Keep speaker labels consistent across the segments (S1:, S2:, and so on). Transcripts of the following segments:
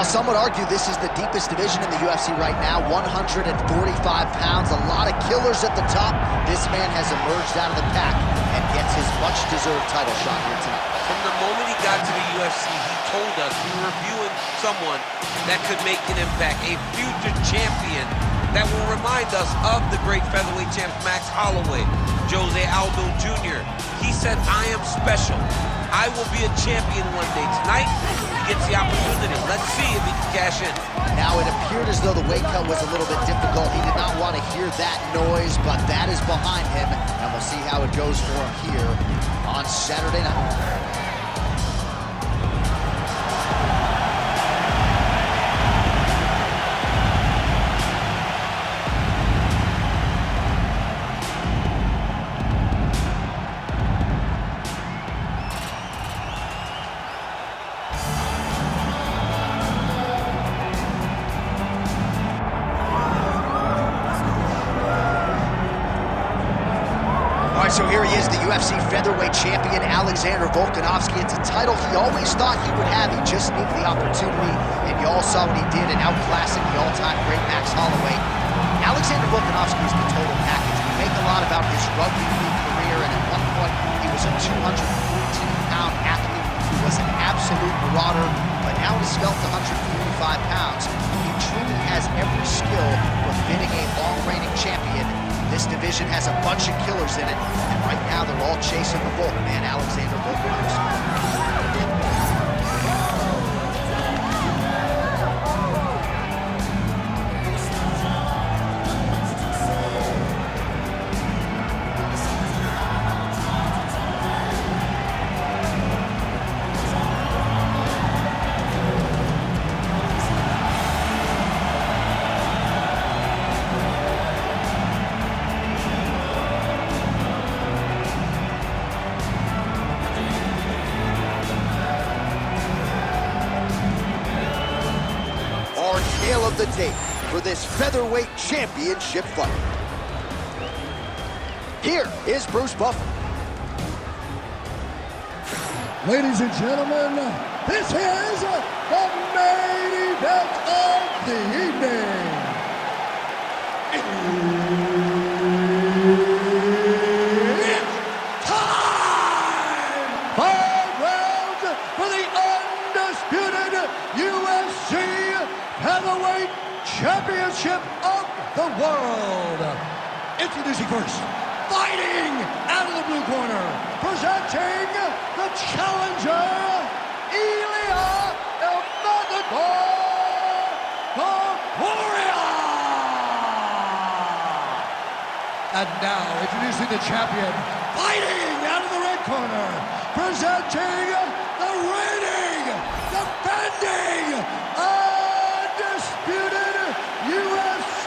S1: some would argue this is the deepest division in the UFC right now, 145 pounds, a lot of killers at the top. This man has emerged out of the pack and gets his much-deserved title shot here tonight.
S2: From the moment he got to the UFC, he told us we were viewing someone that could make an impact, a future champion that will remind us of the great featherweight champ Max Holloway, Jose Aldo Jr. He said, I am special. I will be a champion one day. Tonight, he gets the opportunity. Let's see if he can cash in.
S1: Now, it appeared as though the weight cut was a little bit difficult. He did not want to hear that noise, but that is behind him, and we'll see how it goes for him here on Saturday night. So here he is, the UFC featherweight champion, Alexander Volkanovski. It's a title he always thought he would have. He just needed the opportunity, and you all saw what he did in outclassing the all-time great Max Holloway. Alexander Volkanovski is the total package. We make a lot about his rugby league career, and at one point, he was a 214-pound athlete who was an absolute marauder, but now he's felt 145 pounds. He truly has every skill befitting a long-reigning champion. This division has a bunch of killers in it, and right now they're all chasing the Volk man, Alexander Volkanovski. Tale of the day for this featherweight championship fight. Here is Bruce Buffer.
S3: Ladies and gentlemen, this is the main event of the evening. It's time! 5 rounds for the undisputed UFC Heavyweight Championship of the world. Introducing first, fighting out of the blue corner, presenting the challenger, Ilia Topuria. And now, introducing the champion, fighting out of the red corner, presenting the reigning, defending, undisputed UFC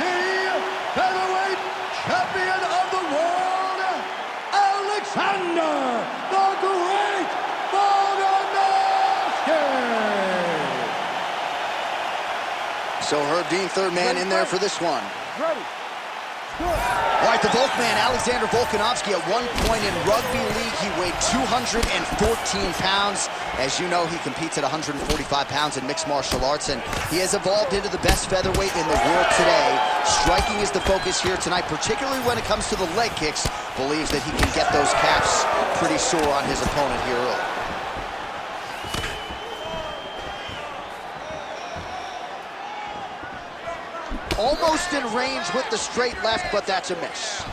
S3: Featherweight Champion of the world, Alexander the Great Volkanovski.
S1: So Herb Dean, third man in there for this one.
S3: Ready.
S1: All right, the Volk man, Alexander Volkanovski, at one point in rugby league, he weighed 214 pounds. As you know, he competes at 145 pounds in mixed martial arts, and he has evolved into the best featherweight in the world today. Striking is the focus here tonight, particularly when it comes to the leg kicks. Believes that he can get those calves pretty sore on his opponent here early. Almost in range with the straight left, but that's a miss.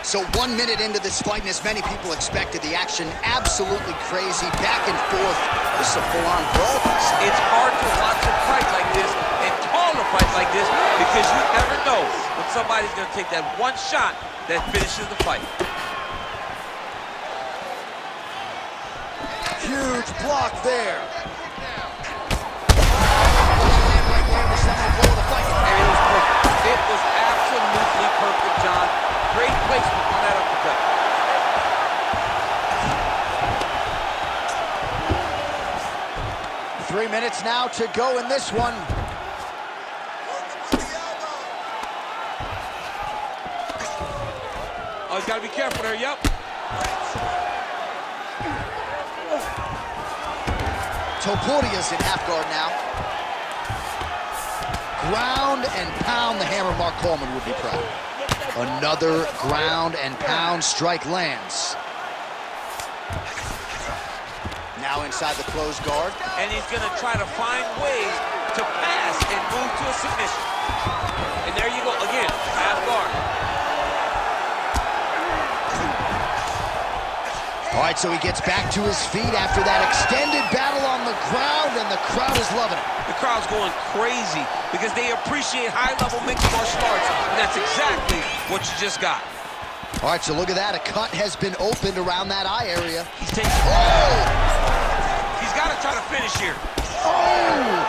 S1: So 1 minute into this fight, and as many people expected, the action absolutely crazy, back and forth. This is a full-on brawl.
S2: It's hard to watch a fight like this and call a fight like this because you never know when somebody's going to take that one shot that finishes the fight.
S1: Huge block there.
S2: It was absolutely perfect, John. Great placement on that uppercut.
S1: 3 minutes now to go in this one.
S2: Oh, he's got to be careful there, yep.
S1: Topuria's in half guard now. Ground and pound, the hammer. Mark Coleman would be proud. Another ground and pound strike lands. Now inside the closed guard.
S2: And he's gonna try to find ways to pass and move to a submission. And there you go, again, half guard.
S1: All right, so he gets back to his feet after that extended battle on the ground, and the crowd is loving it.
S2: The crowd's going crazy because they appreciate high-level mixed martial arts, and that's exactly what you just got.
S1: All right, so look at that. A cut has been opened around that eye area.
S2: He's taking...
S1: Oh!
S2: He's got to try to finish here.
S1: Oh!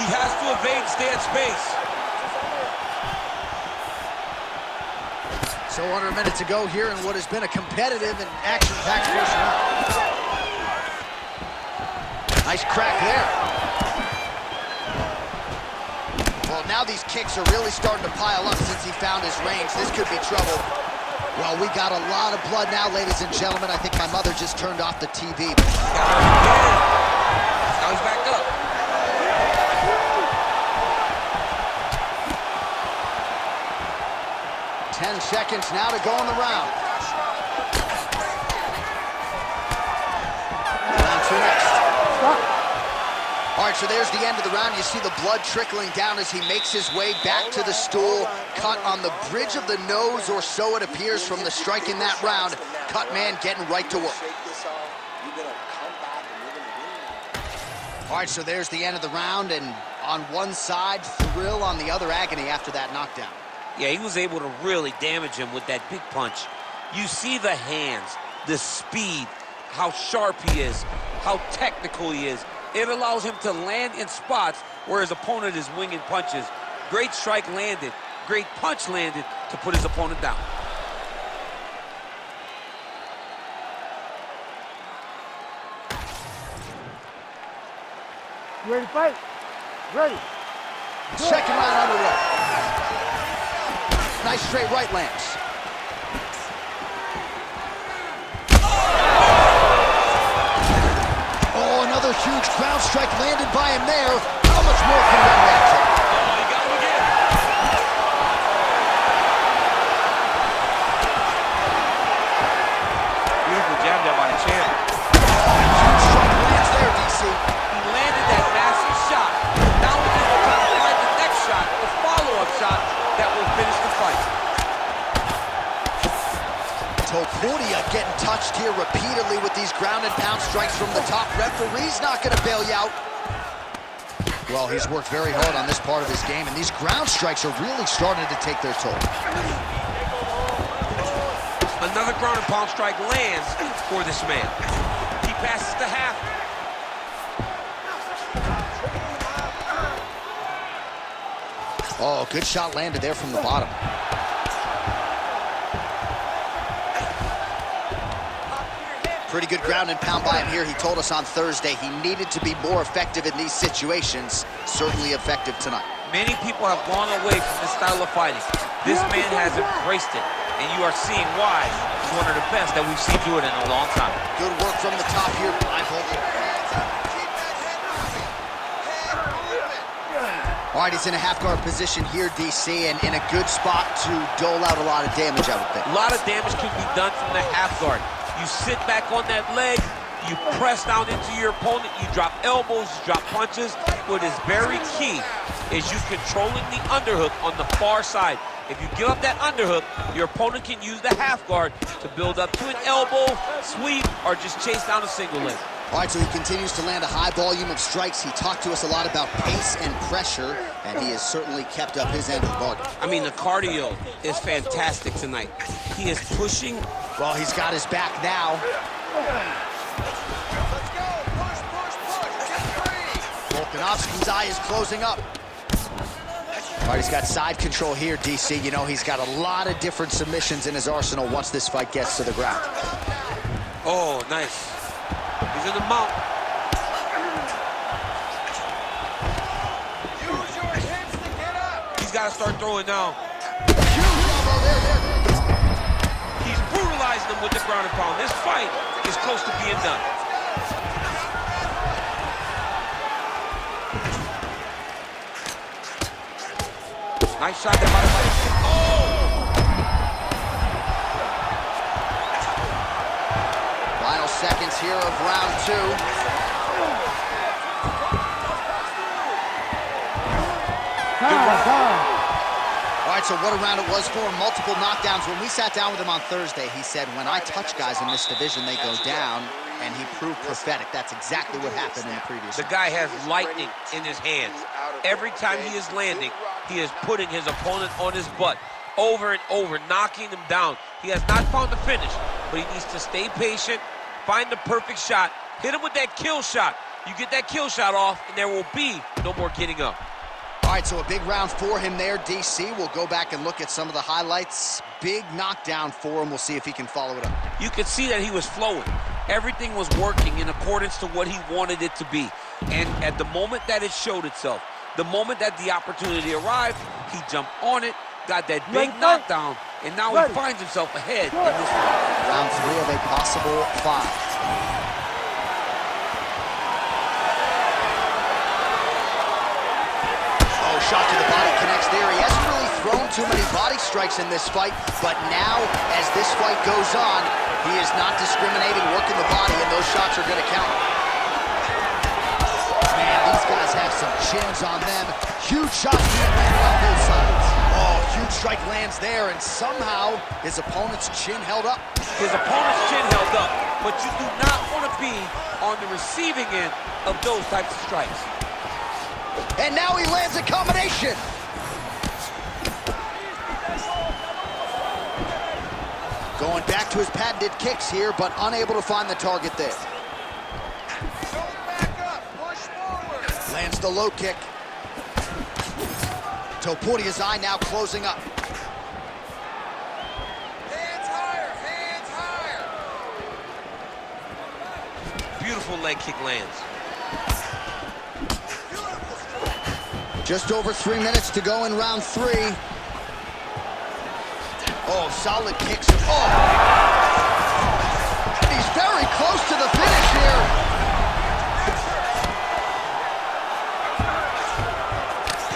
S2: He has to evade, stay at space.
S1: So under a minute to go here in what has been a competitive and action-packed first round. Nice crack there. Well, now these kicks are really starting to pile up since he found his range. This could be trouble. Well, we got a lot of blood now, ladies and gentlemen. I think my mother just turned off the TV.
S2: Now he's back up.
S1: Ten seconds now to go in the round. Round two next. All right, so there's the end of the round. You see the blood trickling down as he makes his way back to the stool. Cut on the bridge of the nose, or so it appears from the strike in that round. Cut man getting right to work. All right, so there's the end of the round, and on one side, thrill, on the other, agony after that knockdown.
S2: Yeah, he was able to really damage him with that big punch. You see the hands, the speed, how sharp he is, how technical he is. It allows him to land in spots where his opponent is winging punches. Great strike landed, great punch landed to put his opponent down.
S4: You ready to fight? Ready.
S1: Second round underway. Nice straight right lands. Oh, another huge ground strike landed by him there. How much more can one man take?
S2: Oh, he got him again. Beautiful jab there by the champ.
S1: Huge strike lands there, DC.
S2: He landed that massive shot. Now he's able to find the next shot, the follow-up shot that will finish the fight.
S1: Topuria getting touched here repeatedly with these ground and pound strikes from the top. Referee's not going to bail you out. Well, he's worked very hard on this part of his game, and these ground strikes are really starting to take their toll.
S2: Another ground and pound strike lands for this man. He passes to half.
S1: Oh, good shot landed there from the bottom. Pretty good ground and pound by him here. He told us on Thursday he needed to be more effective in these situations. Certainly effective tonight.
S2: Many people have gone away from this style of fighting. This man has embraced it, and you are seeing why he's one of the best that we've seen do it in a long time.
S1: Good work from the top here by Volkanovski. All right, he's in a half-guard position here, DC, and in a good spot to dole out a lot of damage, I would think.
S2: A lot of damage can be done from the half guard. You sit back on that leg, you press down into your opponent, you drop elbows, you drop punches. What is very key is you controlling the underhook on the far side. If you give up that underhook, your opponent can use the half guard to build up to an elbow, sweep, or just chase down a single leg.
S1: All right, so he continues to land a high volume of strikes. He talked to us a lot about pace and pressure, and he has certainly kept up his end of the bargain.
S2: I mean, the cardio is fantastic tonight. He is pushing.
S1: Well, he's got his back now.
S3: Let's go. Push, push, push. Get free.
S1: Volkanovski's eye is closing up. All right, he's got side control here, DC. You know, he's got a lot of different submissions in his arsenal once this fight gets to the ground.
S2: Oh, nice. He's in the mount.
S3: Use your hips to get up.
S2: He's got to start throwing now.
S1: Huge elbow there.
S2: brutalizing him with the ground and pound. This fight is close to being done. Nice shot there by the fight.
S1: Final seconds here of round 2. All right, so what a round it was for him. Multiple knockdowns. When we sat down with him on Thursday, he said, when I touch guys in this division, they go down, and he proved prophetic. That's exactly what happened in the previous round.
S2: The guy has lightning in his hands. Every time he is landing, he is putting his opponent on his butt over and over, knocking him down. He has not found the finish, but he needs to stay patient, find the perfect shot, hit him with that kill shot. You get that kill shot off, and there will be no more getting up.
S1: All right, so a big round for him there, DC. We'll go back and look at some of the highlights. Big knockdown for him. We'll see if he can follow it up.
S2: You could see that he was flowing. Everything was working in accordance to what he wanted it to be. And at the moment that it showed itself, the moment that the opportunity arrived, he jumped on it, got that big knockdown, and now he finds himself ahead in this fight.
S1: Round 3 of a possible 5. Shot to the body connects there. He hasn't really thrown too many body strikes in this fight, but now, as this fight goes on, he is not discriminating, working the body, and those shots are going to count. Man, these guys have some chins on them. Huge shots being landed on both sides. Oh, huge strike lands there, and somehow his opponent's chin held up.
S2: His opponent's chin held up, but you do not want to be on the receiving end of those types of strikes.
S1: And now he lands a combination. Going back to his patented kicks here, but unable to find the target there. Lands the low kick. Topuria's eye now closing up.
S5: Hands higher, hands higher.
S2: Beautiful leg kick lands.
S1: Just over 3 minutes to go in round 3. Oh, solid kicks. Oh! He's very close to the finish here.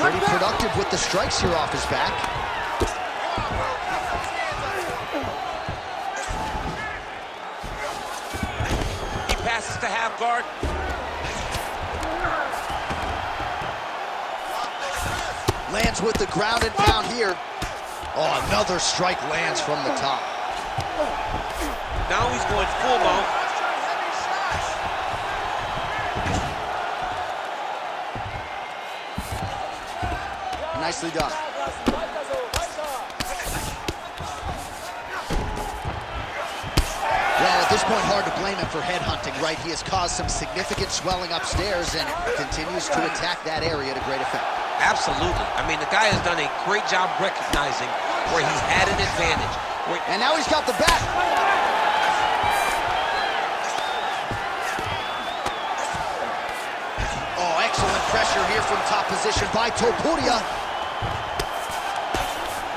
S1: Pretty productive with the strikes here off his back.
S2: He passes to half guard.
S1: Lands with the ground and pound here. Oh, another strike lands from the top.
S2: Now he's going full mount.
S1: Nicely done. Well, at this point, hard to blame him for headhunting, right? He has caused some significant swelling upstairs and continues to attack that area to great effect.
S2: Absolutely. I mean, the guy has done a great job recognizing where he's had an advantage.
S1: And now he's got the back. Oh, excellent pressure here from top position by Topuria.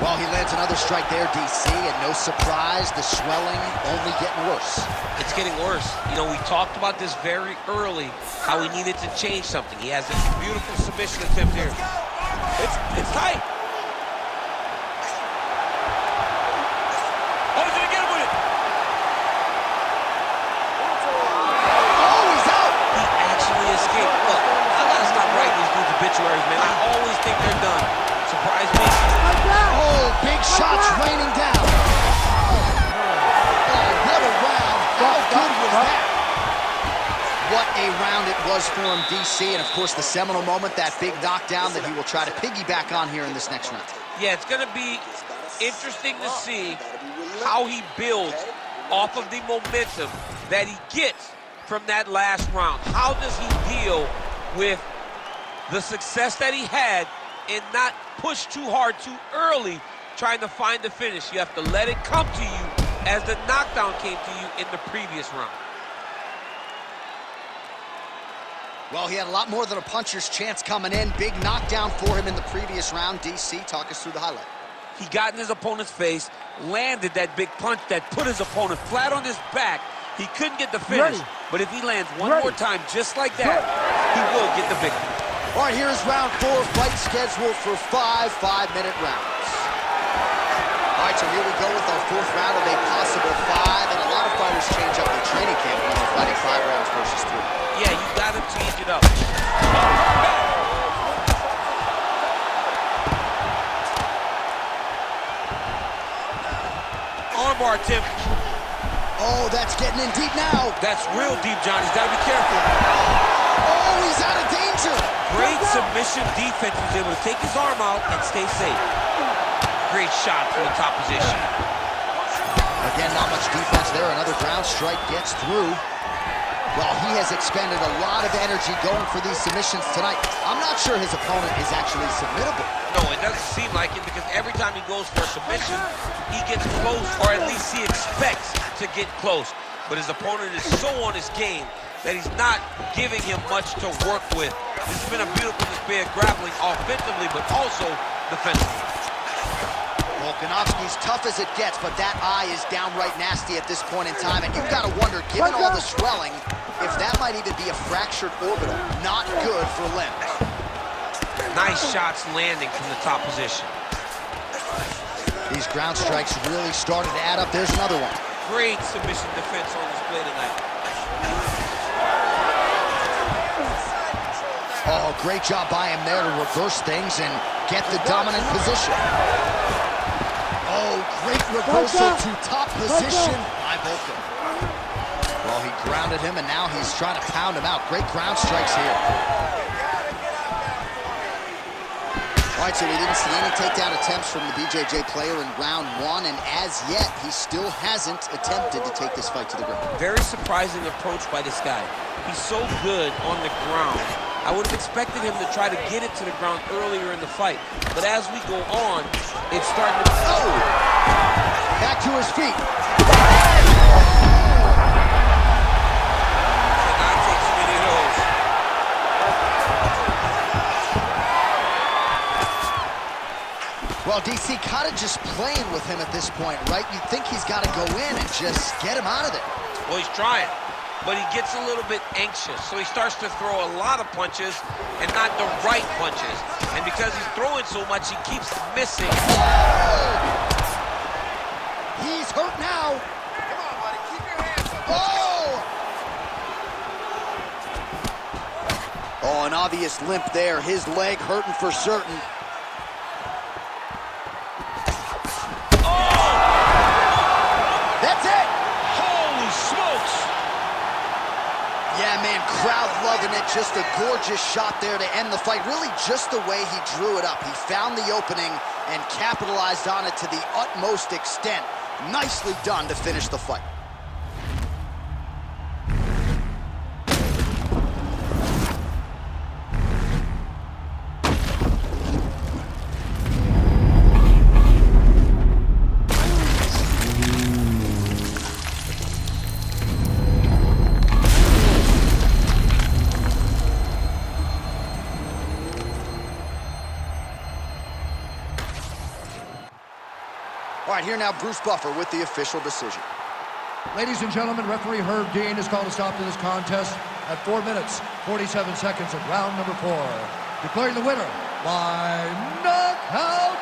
S1: Well, he lands another strike there, DC, and no surprise, the swelling only getting worse.
S2: It's getting worse. You know, we talked about this very early, how he needed to change something. He has this beautiful submission attempt here. It's tight. Oh, he's gonna get him with it.
S1: Oh, he's out.
S2: He actually escaped. Look, I gotta stop writing these dudes obituaries, man. I always think they're done. Surprise me.
S1: Oh, big shots raining down. Oh, what a round. How good was that? What a round it was for him, DC, and of course the seminal moment, that big knockdown that he will try to piggyback on here in this next round.
S2: Yeah, it's gonna be interesting to see how he builds off of the momentum that he gets from that last round. How does he deal with the success that he had and not push too hard too early trying to find the finish? You have to let it come to you as the knockdown came to you in the previous round.
S1: Well, he had a lot more than a puncher's chance coming in. Big knockdown for him in the previous round. DC, talk us through the highlight.
S2: He got in his opponent's face, landed that big punch that put his opponent flat on his back. He couldn't get the finish, but if he lands one more time just like that, he will get the victory.
S1: All right, here's round 4, fight scheduled for 5 5-minute rounds. All right, so here we go with our 4th round of a possible 5, and a lot of fighters change up their training camp when they're fighting 5 rounds versus 3.
S2: Yeah, you got to change it up. Armbar, Tim.
S1: Oh, that's getting in deep now.
S2: That's real deep, John. He's got to be careful.
S1: Oh, he's out of danger.
S2: Great submission defense. He was able to take his arm out and stay safe. Great shot from the top position.
S1: Again, not much defense there. Another ground strike gets through. Well, he has expended a lot of energy going for these submissions tonight. I'm not sure his opponent is actually submittable.
S2: No, it doesn't seem like it, because every time he goes for a submission, he gets close, or at least he expects to get close. But his opponent is so on his game that he's not giving him much to work with. This has been a beautiful display of grappling offensively, but also defensively.
S1: Volkanovski's tough as it gets, but that eye is downright nasty at this point in time, and you've got to wonder, given all the swelling, if that might even be a fractured orbital. Not good for limbs.
S2: Nice shots landing from the top position.
S1: These ground strikes really started to add up. There's another one.
S2: Great submission defense on display tonight.
S1: Oh, great job by him there to reverse things and get the dominant position. Oh, great reversal to top position by Volka. Well, he grounded him, and now he's trying to pound him out. Great ground strikes here. All right, so we didn't see any takedown attempts from the BJJ player in round 1, and as yet, he still hasn't attempted to take this fight to the ground.
S2: Very surprising approach by this guy. He's so good on the ground. I would have expected him to try to get it to the ground earlier in the fight. But as we go on, it's starting to...
S1: Oh! Back to his feet.
S2: Cannot take too many of those.
S1: Well, DC kind of just playing with him at this point, right? You'd think he's got to go in and just get him out of there.
S2: Well, he's trying, but he gets a little bit anxious, so he starts to throw a lot of punches and not the right punches. And because he's throwing so much, he keeps missing.
S1: Oh! He's hurt now.
S5: Come on, buddy. Keep your hands up.
S1: Oh! Oh, an obvious limp there. His leg hurting for certain. That's it!
S2: Holy smokes!
S1: Yeah, man, crowd loving it. Just a gorgeous shot there to end the fight. Really just the way he drew it up. He found the opening and capitalized on it to the utmost extent. Nicely done to finish the fight. All right, here now, Bruce Buffer with the official decision.
S3: Ladies and gentlemen, referee Herb Dean has called a stop to this contest at 4 minutes, 47 seconds of round number 4. Declaring the winner by knockout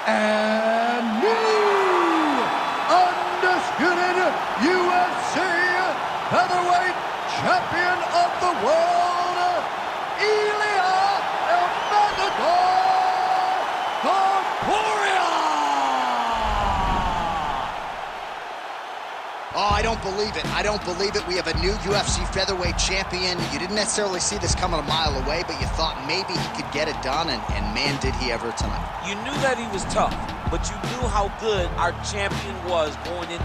S3: and new undisputed UFC featherweight champion of the world, Ilia Topuria!
S1: Oh, I don't believe it. I don't believe it. We have a new UFC featherweight champion. You didn't necessarily see this coming a mile away, but you thought maybe he could get it done, and man, did he ever tonight.
S2: You knew that he was tough, but you knew how good our champion was going into